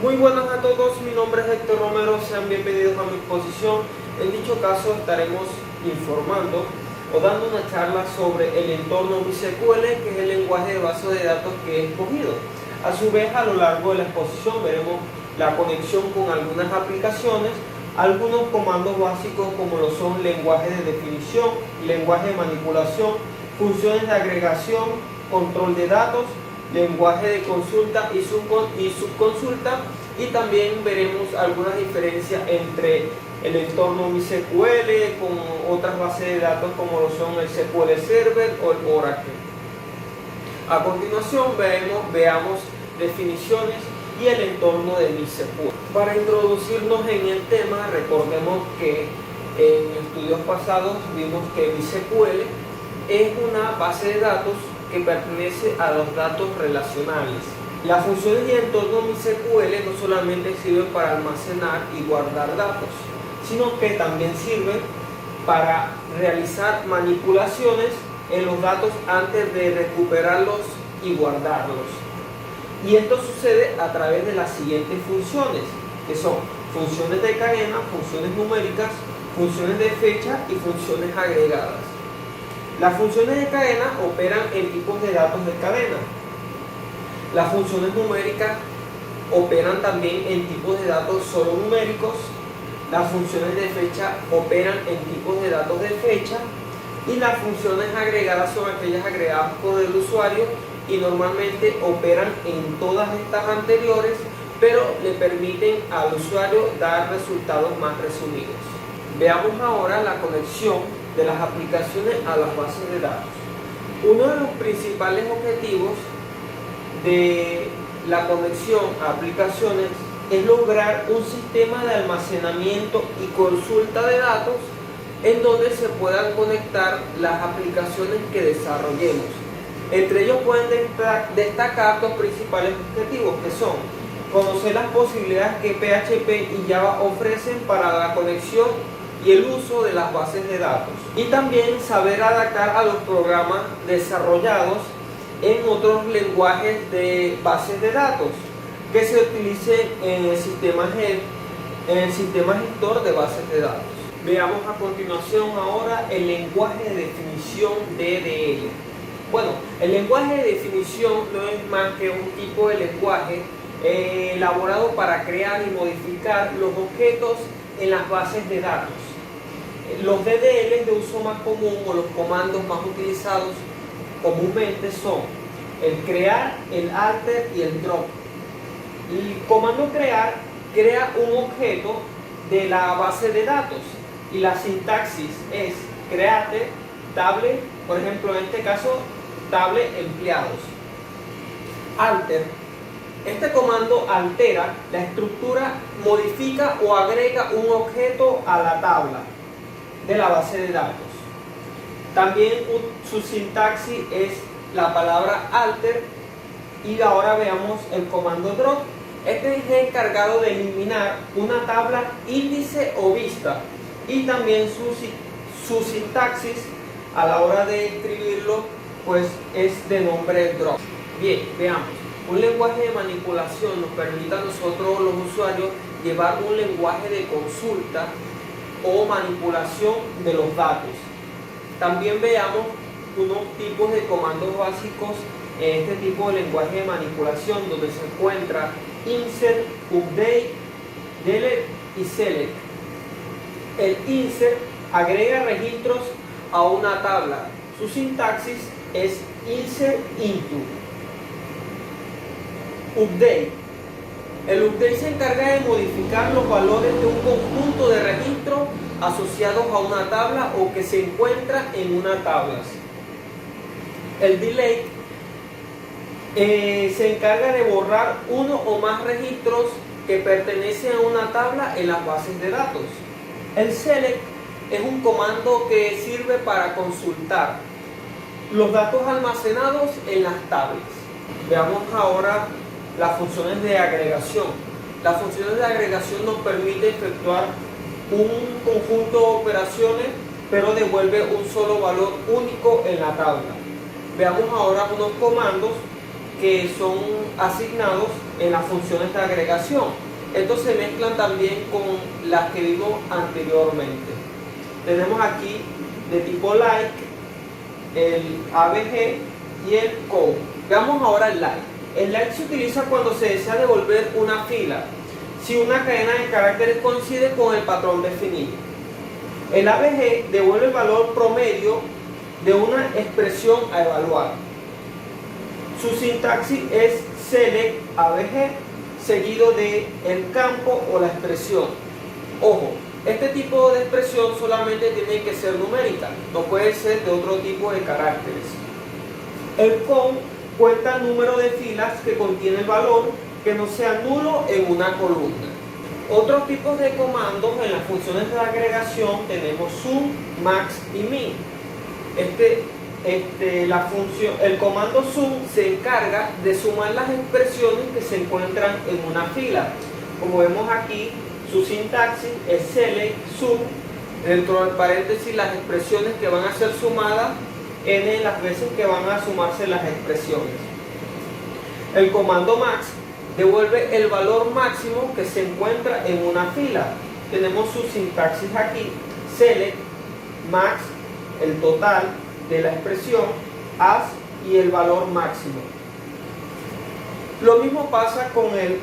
Muy buenas a todos, mi nombre es Héctor Romero, sean bienvenidos a mi exposición. En dicho caso estaremos informando o dando una charla sobre el entorno MySQL, que es el lenguaje de base de datos que he escogido. A su vez, a lo largo de la exposición veremos la conexión con algunas aplicaciones, algunos comandos básicos como lo son lenguaje de definición, lenguaje de manipulación, funciones de agregación, control de datos, lenguaje de consulta y subconsulta, y también veremos algunas diferencias entre el entorno MySQL con otras bases de datos como lo son el SQL Server o el Oracle. A continuación veamos definiciones y el entorno de MySQL. Para introducirnos en el tema, recordemos que en estudios pasados vimos que MySQL es una base de datos que pertenece a los datos relacionales. Las funciones y entorno MySQL no solamente sirven para almacenar y guardar datos, sino que también sirven para realizar manipulaciones en los datos antes de recuperarlos y guardarlos. Y esto sucede a través de las siguientes funciones, que son funciones de cadena, funciones numéricas, funciones de fecha y funciones agregadas. Las funciones de cadena operan en tipos de datos de cadena. Las funciones numéricas operan también en tipos de datos solo numéricos. Las funciones de fecha operan en tipos de datos de fecha. Y las funciones agregadas son aquellas agregadas por el usuario y normalmente operan en todas estas anteriores, pero le permiten al usuario dar resultados más resumidos. Veamos ahora la conexión de las aplicaciones a las bases de datos. Uno de los principales objetivos de la conexión a aplicaciones es lograr un sistema de almacenamiento y consulta de datos en donde se puedan conectar las aplicaciones que desarrollemos. Entre ellos pueden destacar dos principales objetivos, que son conocer las posibilidades que PHP y Java ofrecen para la conexión y el uso de las bases de datos, y también saber adaptar a los programas desarrollados en otros lenguajes de bases de datos que se utilicen en el sistema gestor de bases de datos. Veamos a continuación ahora el lenguaje de definición DDL. Bueno, el lenguaje de definición no es más que un tipo de lenguaje elaborado para crear y modificar los objetos en las bases de datos. Los DDL de uso más común o los comandos más utilizados comúnmente son el crear, el alter y el drop. El comando crear crea un objeto de la base de datos y la sintaxis es create table, por ejemplo en este caso table empleados. Alter, este comando altera la estructura, modifica o agrega un objeto a la tabla de la base de datos. También su sintaxis es la palabra alter. Y ahora veamos el comando drop. Este es el encargado de eliminar una tabla, índice o vista, y también su sintaxis a la hora de escribirlo pues es de nombre drop. Bien, veamos. Un lenguaje de manipulación nos permite a nosotros los usuarios llevar un lenguaje de consulta o manipulación de los datos. También veamos unos tipos de comandos básicos en este tipo de lenguaje de manipulación, donde se encuentra insert, update, delete y select. El insert agrega registros a una tabla. Su sintaxis es insert into. Update. El update se encarga de modificar los valores de un conjunto de registros asociados a una tabla o que se encuentra en una tabla. El delete se encarga de borrar uno o más registros que pertenecen a una tabla en las bases de datos. El select es un comando que sirve para consultar los datos almacenados en las tablas. Veamos ahora las funciones de agregación. Las funciones de agregación nos permiten efectuar un conjunto de operaciones, pero devuelve un solo valor único en la tabla. Veamos ahora unos comandos que son asignados en las funciones de agregación. Estos se mezclan también con las que vimos anteriormente. Tenemos aquí de tipo like, el ABG y el COUNT. Veamos ahora el like. El like se utiliza cuando se desea devolver una fila, si una cadena de caracteres coincide con el patrón definido. El ABG devuelve el valor promedio de una expresión a evaluar. Su sintaxis es select ABG seguido de el campo o la expresión. Ojo, este tipo de expresión solamente tiene que ser numérica, no puede ser de otro tipo de caracteres. El COUNT cuenta el número de filas que contiene el valor que no sea nulo en una columna. Otros tipos de comandos en las funciones de agregación tenemos sum, max y min. El comando sum se encarga de sumar las expresiones que se encuentran en una fila. Como vemos aquí, su sintaxis es select sum, dentro del paréntesis las expresiones que van a ser sumadas n las veces que van a sumarse las expresiones. El comando max devuelve el valor máximo que se encuentra en una fila. Tenemos su sintaxis aquí, select max, el total de la expresión, as y el valor máximo. Lo mismo pasa con el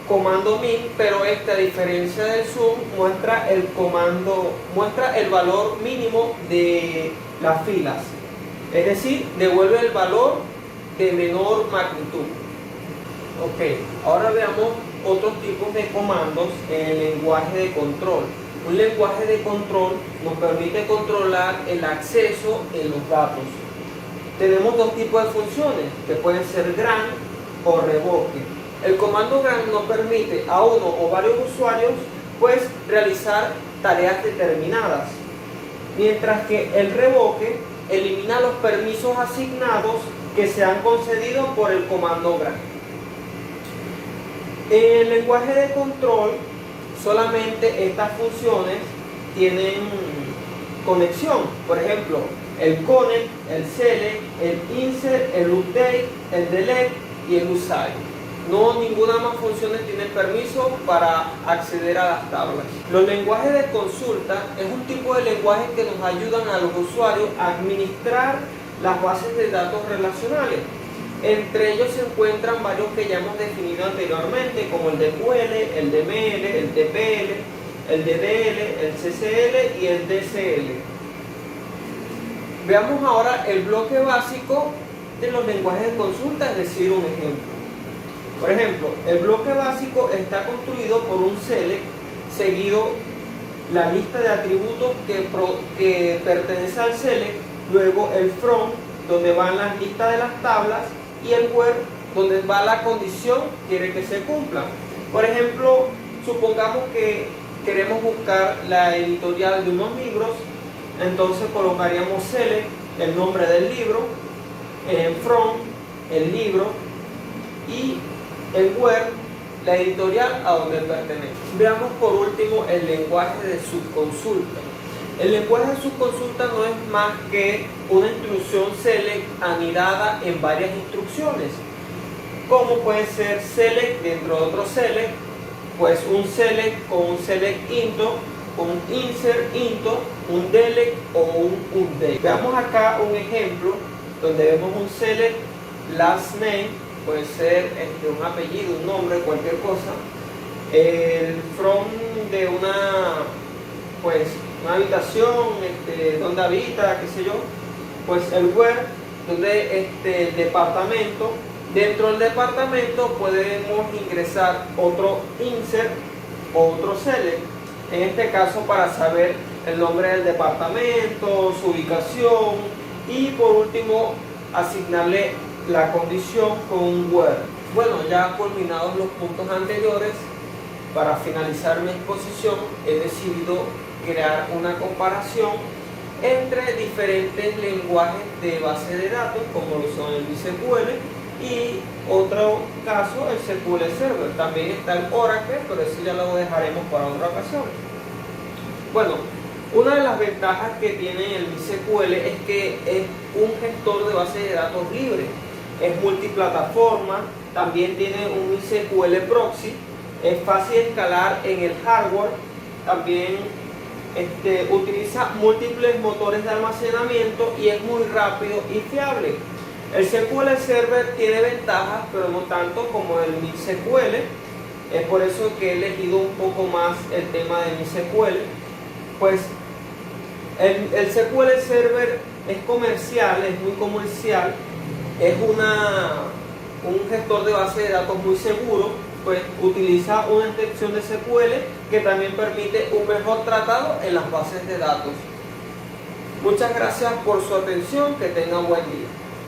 comando min, pero a diferencia del sum muestra el valor mínimo de las filas, es decir, devuelve el valor de menor magnitud. Ok, ahora veamos otros tipos de comandos en el lenguaje de control. Un lenguaje de control nos permite controlar el acceso en los datos. Tenemos dos tipos de funciones que pueden ser grant o revoke. El comando grant nos permite a uno o varios usuarios pues realizar tareas determinadas, mientras que el revoke elimina los permisos asignados que se han concedido por el comando grant. En el lenguaje de control solamente estas funciones tienen conexión. Por ejemplo, el connect, el select, el insert, el update, el delete y el usage. No, ninguna más funciones tiene permiso para acceder a las tablas. Los lenguajes de consulta es un tipo de lenguaje que nos ayudan a los usuarios a administrar las bases de datos relacionales. Entre ellos se encuentran varios que ya hemos definido anteriormente, como el DQL, el DML, el TPL, el DDL, el CCL y el DCL. Veamos ahora el bloque básico de los lenguajes de consulta, es decir, un ejemplo. Por ejemplo, el bloque básico está construido por un select seguido la lista de atributos que pertenece al select, luego el from, donde van las listas de las tablas, y el where, donde va la condición que quiere que se cumpla. Por ejemplo, supongamos que queremos buscar la editorial de unos libros, entonces colocaríamos select, el nombre del libro, from, el libro, y el where, la editorial a donde pertenece. Veamos por último el lenguaje de subconsulta. El lenguaje de subconsulta no es más que una instrucción select anidada en varias instrucciones, como puede ser select dentro de otro select, pues un select con un select into, un insert into, un delete o un update. Veamos acá un ejemplo donde vemos un select last name, puede ser un apellido, un nombre, cualquier cosa, el from de una habitación, donde habita, qué sé yo, pues el where, donde el departamento. Dentro del departamento podemos ingresar otro insert o otro select, en este caso para saber el nombre del departamento, su ubicación, y por último asignarle la condición con un where. Bueno, ya culminados los puntos anteriores, para finalizar mi exposición he decidido crear una comparación entre diferentes lenguajes de base de datos, como lo son el MySQL y otro caso el SQL Server. También está el Oracle, pero eso ya lo dejaremos para otra ocasión. Bueno, una de las ventajas que tiene el MySQL es que es un gestor de base de datos libre, es multiplataforma, también tiene un MySQL proxy, es fácil de escalar en el hardware, también utiliza múltiples motores de almacenamiento y es muy rápido y fiable. El SQL Server tiene ventajas, pero no tanto como el MySQL. Es por eso que he elegido un poco más el tema de MySQL. Pues el SQL Server es comercial, es muy comercial, es un gestor de base de datos muy seguro, pues utiliza una extensión de SQL que también permite un mejor tratado en las bases de datos. Muchas gracias por su atención, que tengan buen día.